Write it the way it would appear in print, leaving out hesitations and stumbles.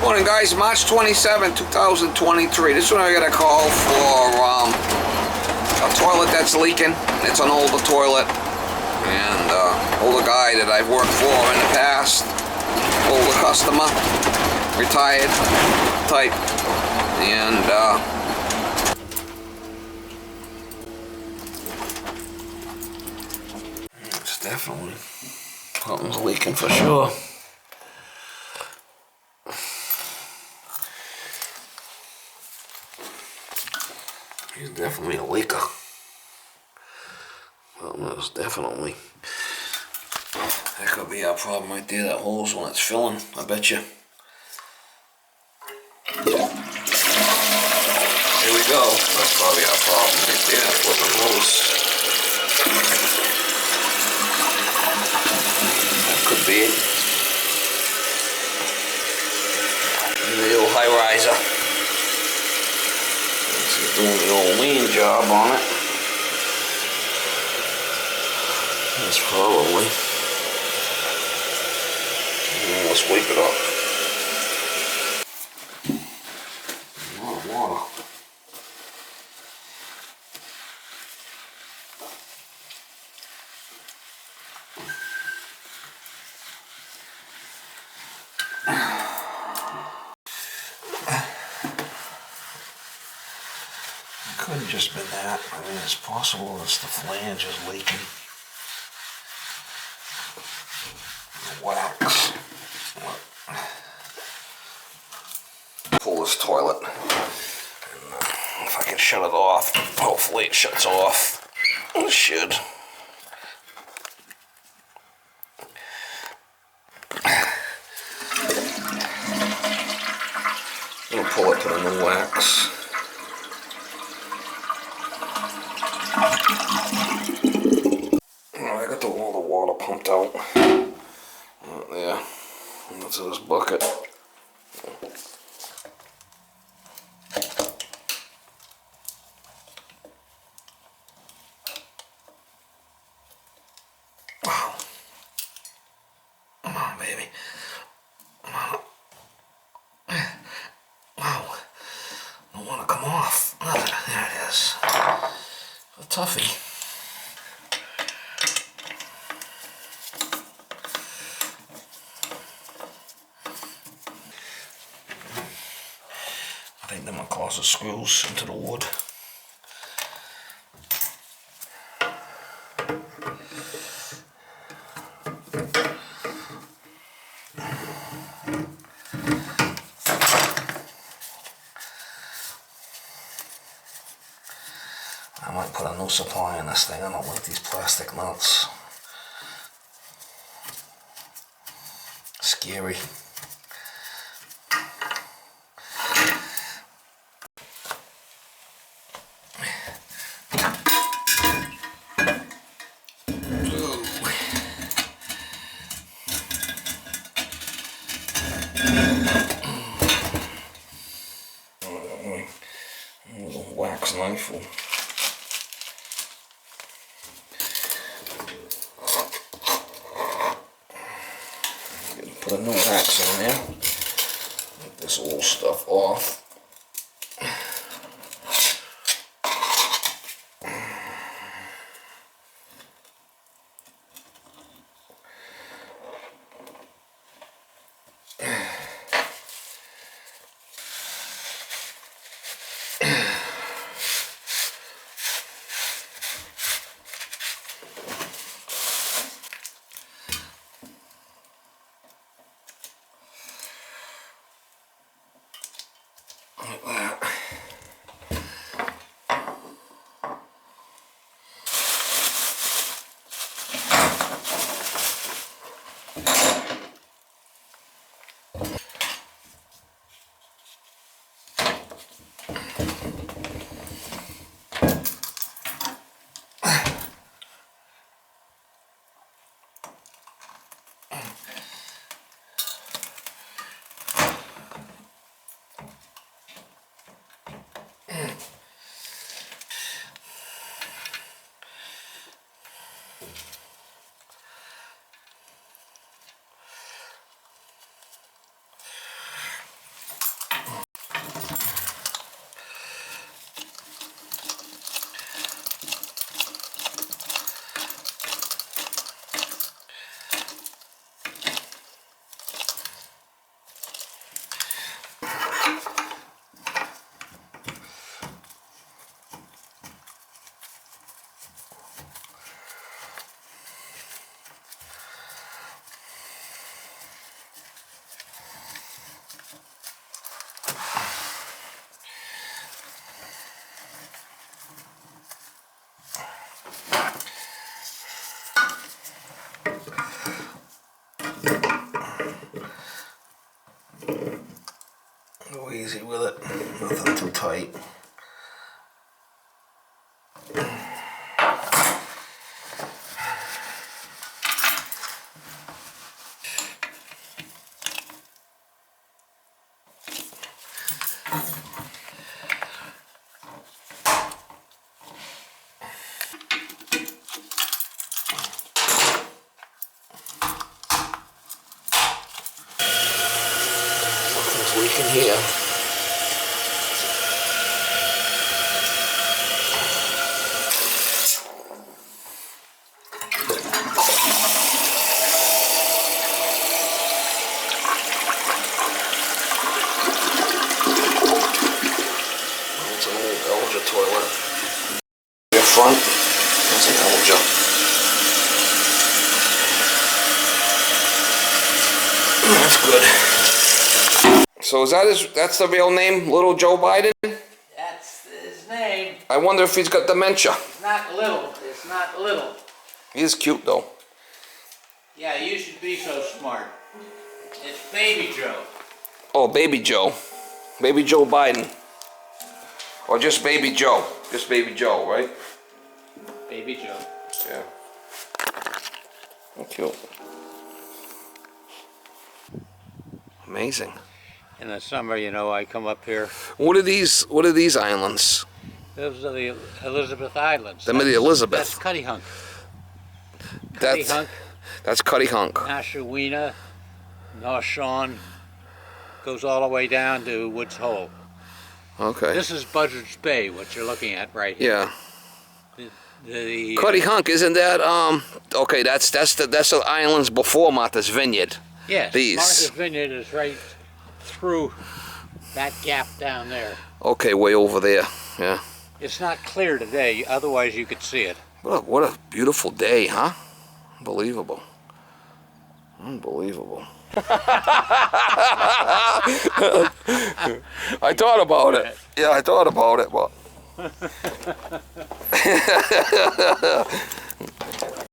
Morning guys, March 27, 2023. This one I got a call for a toilet that's leaking. It's an older toilet. And older guy that I've worked for in the past. Older customer. Retired type. And it's definitely something's leaking for sure. He's definitely a leaker. Well, that's definitely. That could be our problem right there, that hole's when it's filling, I bet you. Here we go. That's probably our problem right there, flipping hose. That could be it. The old high riser. Doing the old lean job on it. That's probably. Let's sweep it up. A lot of water. Could have just been that. I mean, it's possible it's the flange is leaking. The wax. Pull this toilet. And, if I can shut it off, hopefully it shuts off. It should. I'm gonna pull it to the new wax. I got all the water pumped out. There. Into this bucket. Wow. Come on, baby. Come on. Wow. Don't want to come off. There it is. A toughie. I think them are cause the screws into the wood. I might put a new supply in this thing. I don't like these plastic nuts. Scary. Wax knife will put a new wax in there. Get this old stuff off. easy with it. Nothing too tight. Nothing's leaking here. It's an old Elja toilet. The front, that's an Elja. That's good. So is that that's the real name, Little Joe Biden? That's his name. I wonder if he's got dementia. It's not little. It's not little. He is cute though. Yeah, you should be so smart. It's Baby Joe. Oh, Baby Joe. Baby Joe Biden. Or just Baby Joe. Just Baby Joe, right? Baby Joe. Yeah. Oh, cute. Amazing. In the summer, you know, I come up here. What are these islands? Those are the Elizabeth Islands. Them are the Elizabeth. That's Cuttyhunk. That's Cuttyhunk, That's Cuttyhunk. Nashawena, North Shawn, goes all the way down to Woods Hole. Okay. This is Buzzards Bay, what you're looking at right here. Yeah. The Cuttyhunk, isn't that okay, that's the islands before Martha's Vineyard. yes, These. Martha's Vineyard is right through that gap down there. Okay, way over there. Yeah. It's not clear today, otherwise you could see it. What a beautiful day, huh? Unbelievable. Unbelievable. I thought about it. Yeah, I thought about it, but